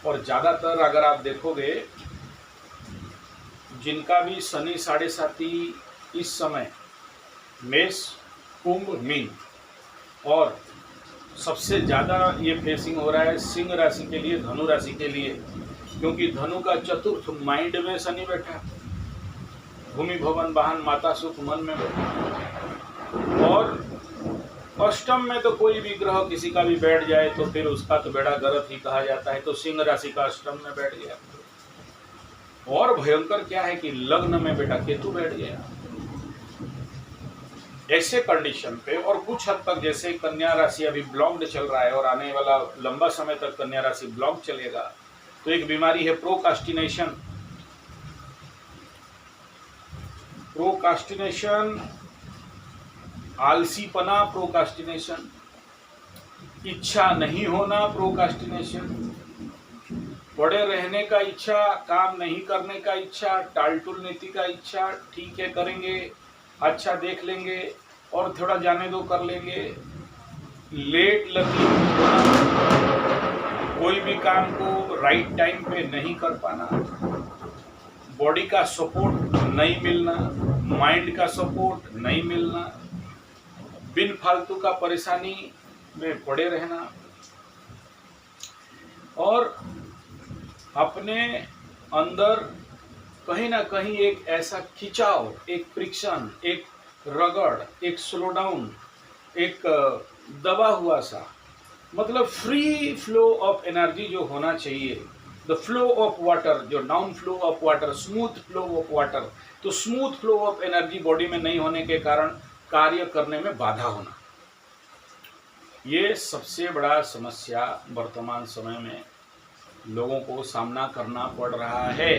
और ज़्यादातर अगर आप देखोगे जिनका भी शनि साढ़े साथी इस समय मेष, कुंभ, मीन, और सबसे ज़्यादा ये फेसिंग हो रहा है सिंह राशि के लिए, धनु राशि के लिए, क्योंकि धनु का चतुर्थ माइंड में शनि बैठा है, भूमि भवन वाहन माता सुख मन में बैठा, और अष्टम में तो कोई भी ग्रह किसी का भी बैठ जाए तो फिर उसका तो बेड़ा गर्क ही कहा जाता है। तो सिंह राशि का अष्टम में बैठ गया। और भयंकर क्या है कि लग्न में बेटा केतु बैठ गया। ऐसे कंडीशन पे और कुछ हद तक जैसे कन्या राशि अभी ब्लॉक्ड चल रहा है और आने वाला लंबा समय तक कन्या राशि ब्लॉक चलेगा, तो एक बीमारी है प्रोकास्टिनेशन। प्रोकास्टिनेशन, आलसीपना, प्रोकास्टिनेशन, इच्छा नहीं होना, प्रोकास्टिनेशन, पड़े रहने का इच्छा, काम नहीं करने का इच्छा, टालटुल नीति का इच्छा, ठीक है करेंगे, अच्छा देख लेंगे और थोड़ा जाने दो कर लेंगे, लेट लगी कोई भी काम को राइट टाइम पे नहीं कर पाना, बॉडी का सपोर्ट नहीं मिलना, माइंड का सपोर्ट नहीं मिलना, बिन फालतू का परेशानी में पड़े रहना, और अपने अंदर कहीं ना कहीं एक ऐसा खिंचाव, एक फ्रिक्शन, एक रगड़, एक स्लो डाउन, एक दबा हुआ सा, मतलब फ्री फ्लो ऑफ एनर्जी जो होना चाहिए, द फ्लो ऑफ वाटर, जो down flow of water, smooth flow of water, तो smooth flow of energy body में नहीं होने के कारण कार्य करने में बाधा होना, ये सबसे बड़ा समस्या वर्तमान समय में लोगों को सामना करना पड़ रहा है।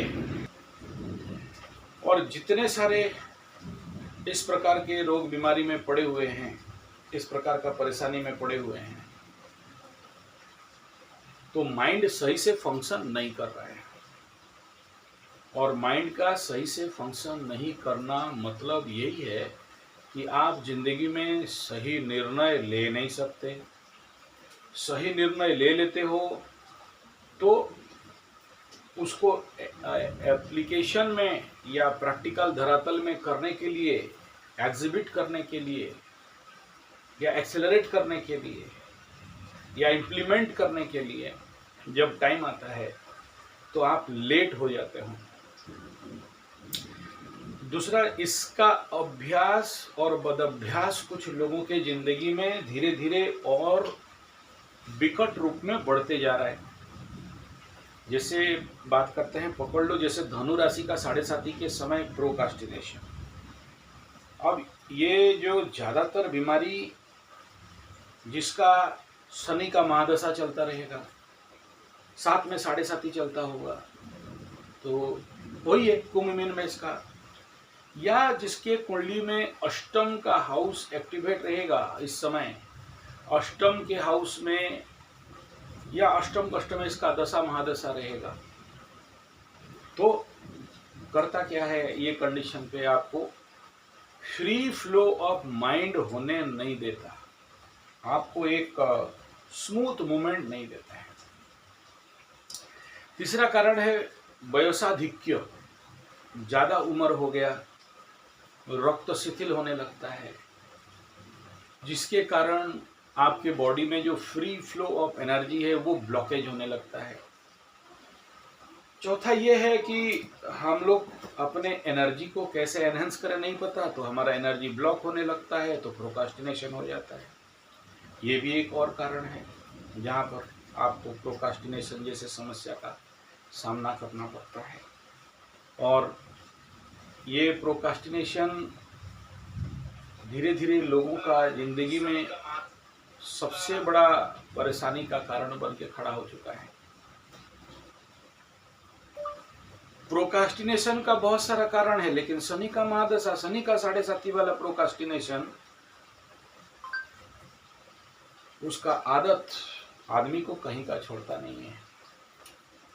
और जितने सारे इस प्रकार के रोग बीमारी में पड़े हुए हैं, इस प्रकार का परेशानी में पड़े हुए हैं, तो माइंड सही से फंक्शन नहीं कर रहा है। और माइंड का सही से फंक्शन नहीं करना मतलब यही है कि आप जिंदगी में सही निर्णय ले नहीं सकते। सही निर्णय ले लेते हो तो उसको एप्लीकेशन में या प्रैक्टिकल धरातल में करने के लिए, एग्जिबिट करने के लिए या एक्सेलरेट करने के लिए या इम्प्लीमेंट करने के लिए जब टाइम आता है तो आप लेट हो जाते हो। दूसरा, इसका अभ्यास और बदअभ्यास कुछ लोगों के जिंदगी में धीरे धीरे और विकट रूप में बढ़ते जा रहा है। जैसे बात करते हैं, पकड़ लो जैसे धनु राशि का साढ़े साथी के समय प्रोकास्टिनेशन। अब ये जो ज़्यादातर बीमारी जिसका शनि का महादशा चलता रहेगा, साथ में साढ़े साथी चलता होगा, तो वही है कुंभ मीन में इसका, या जिसके कुंडली में अष्टम का हाउस एक्टिवेट रहेगा इस समय, अष्टम के हाउस में या अष्टम कष्ट में इसका दशा महादशा रहेगा, तो करता क्या है, ये कंडीशन पे आपको फ्री फ्लो ऑफ माइंड होने नहीं देता, आपको एक स्मूथ मूवमेंट नहीं देता है। तीसरा कारण है वयोसाधिक्य, ज़्यादा उम्र हो गया, रक्त शिथिल होने लगता है, जिसके कारण आपके बॉडी में जो फ्री फ्लो ऑफ एनर्जी है वो ब्लॉकेज होने लगता है। चौथा ये है कि हम लोग अपने एनर्जी को कैसे एनहेंस करें नहीं पता, तो हमारा एनर्जी ब्लॉक होने लगता है, तो प्रोकास्टिनेशन हो जाता है। ये भी एक और कारण है जहाँ पर आपको प्रोकास्टिनेशन जैसे समस्या का सामना करना पड़ता है। और ये प्रोकास्टिनेशन धीरे धीरे लोगों का जिंदगी में सबसे बड़ा परेशानी का कारण बन के खड़ा हो चुका है। प्रोकास्टिनेशन का बहुत सारा कारण है, लेकिन शनि का महादशा, शनि का साढ़े साथी वाला प्रोकास्टिनेशन, उसका आदत आदमी को कहीं का छोड़ता नहीं है।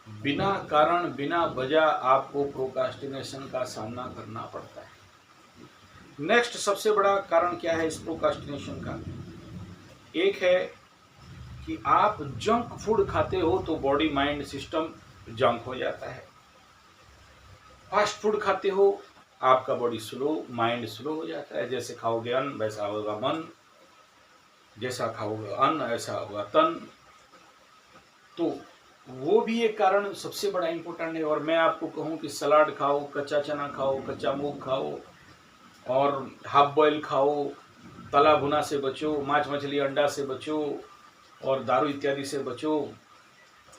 बिना कारण बिना वजह आपको प्रोकास्टिनेशन का सामना करना पड़ता है। नेक्स्ट सबसे बड़ा कारण क्या है इस प्रोकास्टिनेशन का? एक है कि आप जंक फूड खाते हो तो बॉडी माइंड सिस्टम जंक हो जाता है। फास्ट फूड खाते हो, आपका बॉडी स्लो, माइंड स्लो हो जाता है। जैसे खाओगे अन्न वैसा होगा मन, जैसा खाओगे अन्न ऐसा होगा तन। तो वो भी एक कारण सबसे बड़ा इंपॉर्टेंट है। और मैं आपको कहूँ कि सलाद खाओ, कच्चा चना खाओ, कच्चा मूंग खाओ, और हाफ बॉयल खाओ, तला भुना से बचो, मांस मछली अंडा से बचो, और दारू इत्यादि से बचो,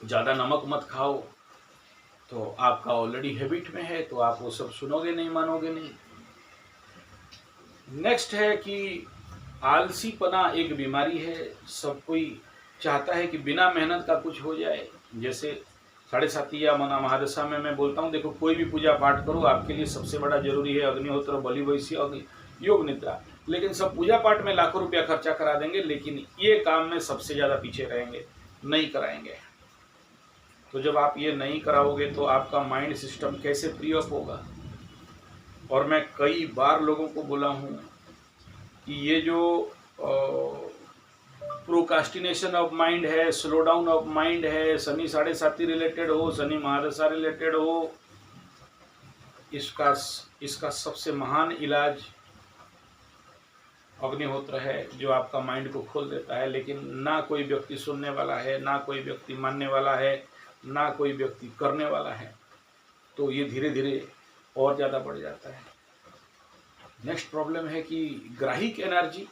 ज़्यादा नमक मत खाओ। तो आपका ऑलरेडी हैबिट में है, तो आप वो सब सुनोगे नहीं, मानोगे नहीं। नेक्स्ट है कि आलसीपना एक बीमारी है। सब कोई चाहता है कि बिना मेहनत का कुछ हो जाए। जैसे साढ़े सातिया मना महादशा में मैं बोलता हूँ, देखो कोई भी पूजा पाठ करो, आपके लिए सबसे बड़ा जरूरी है अग्निहोत्र, बलि, वैश्य और योग निद्रा। लेकिन सब पूजा पाठ में लाखों रुपया खर्चा करा देंगे, लेकिन ये काम में सबसे ज़्यादा पीछे रहेंगे, नहीं कराएंगे। तो जब आप ये नहीं कराओगे तो आपका माइंड सिस्टम कैसे फ्री अप होगा। और मैं कई बार लोगों को बोला हूँ कि ये जो प्रोकास्टिनेशन ऑफ माइंड है, स्लो डाउन ऑफ माइंड है, शनि साढ़े साथी रिलेटेड हो, शनि महादशा रिलेटेड हो, इसका सबसे महान इलाज अग्निहोत्र है, जो आपका माइंड को खोल देता है। लेकिन ना कोई व्यक्ति सुनने वाला है, ना कोई व्यक्ति मानने वाला है, ना कोई व्यक्ति करने वाला है। तो ये धीरे धीरे और ज़्यादा बढ़ जाता है। नेक्स्ट प्रॉब्लम है कि ग्राहिक एनर्जी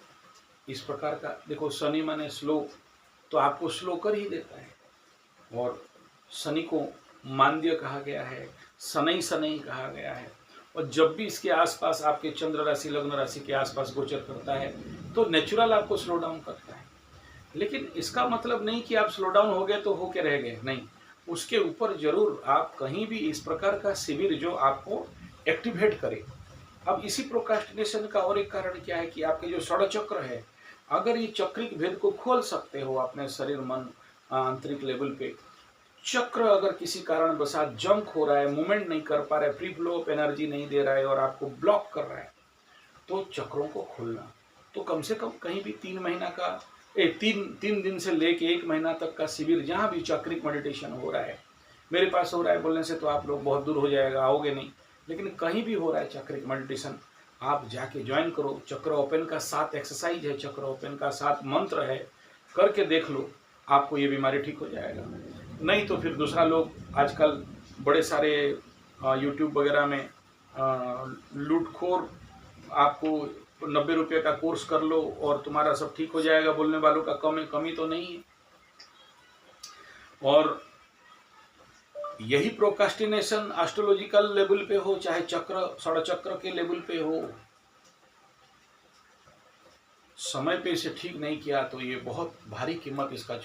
इस प्रकार का, देखो शनि माने स्लो, तो आपको स्लो कर ही देता है। और शनि को मांद्य कहा गया है, शनै शनै कहा गया है। और जब भी इसके आसपास आपके चंद्र राशि, लग्न राशि के आसपास गोचर करता है तो नेचुरल आपको स्लो डाउन करता है। लेकिन इसका मतलब नहीं कि आप स्लो डाउन हो गए तो होके रह गए, नहीं। उसके ऊपर जरूर आप कहीं भी इस प्रकार का शिविर जो आपको एक्टिवेट करे। अब इसी प्रोक्रास्टिनेशन का और एक कारण क्या है कि आपके जो षड चक्र है, अगर ये चक्रिक भेद को खोल सकते हो अपने शरीर मन आंतरिक लेवल पे, चक्र अगर किसी कारण बसात जंक हो रहा है, मूवमेंट नहीं कर पा रहा है, फ्री फ्लो ऑफ एनर्जी नहीं दे रहा है और आपको ब्लॉक कर रहा है, तो चक्रों को खोलना। तो कम से कम कहीं भी 3 महीना का तीन दिन से लेके 1 महीना तक का शिविर, जहाँ भी चक्रिक मेडिटेशन हो रहा है, मेरे पास हो रहा है बोलने से तो आप लोग बहुत दूर हो जाएगा, आओगे नहीं, लेकिन कहीं भी हो रहा है चक्रिक मेडिटेशन, आप जाके ज्वाइन करो। चक्र ओपन का 7 एक्सरसाइज है, चक्र ओपन का 7 मंत्र है, करके देख लो, आपको ये बीमारी ठीक हो जाएगा। नहीं तो फिर दूसरा लोग आजकल बड़े सारे यूट्यूब वगैरह में लूटखोर, आपको 90 रुपये का कोर्स कर लो और तुम्हारा सब ठीक हो जाएगा बोलने वालों का कमी तो नहीं है। और यही प्रोकास्टिनेशन एस्ट्रोलॉजिकल लेवल पे हो, चाहे चक्र षड चक्र के लेवल पे हो, समय पे इसे ठीक नहीं किया तो ये बहुत भारी कीमत इसका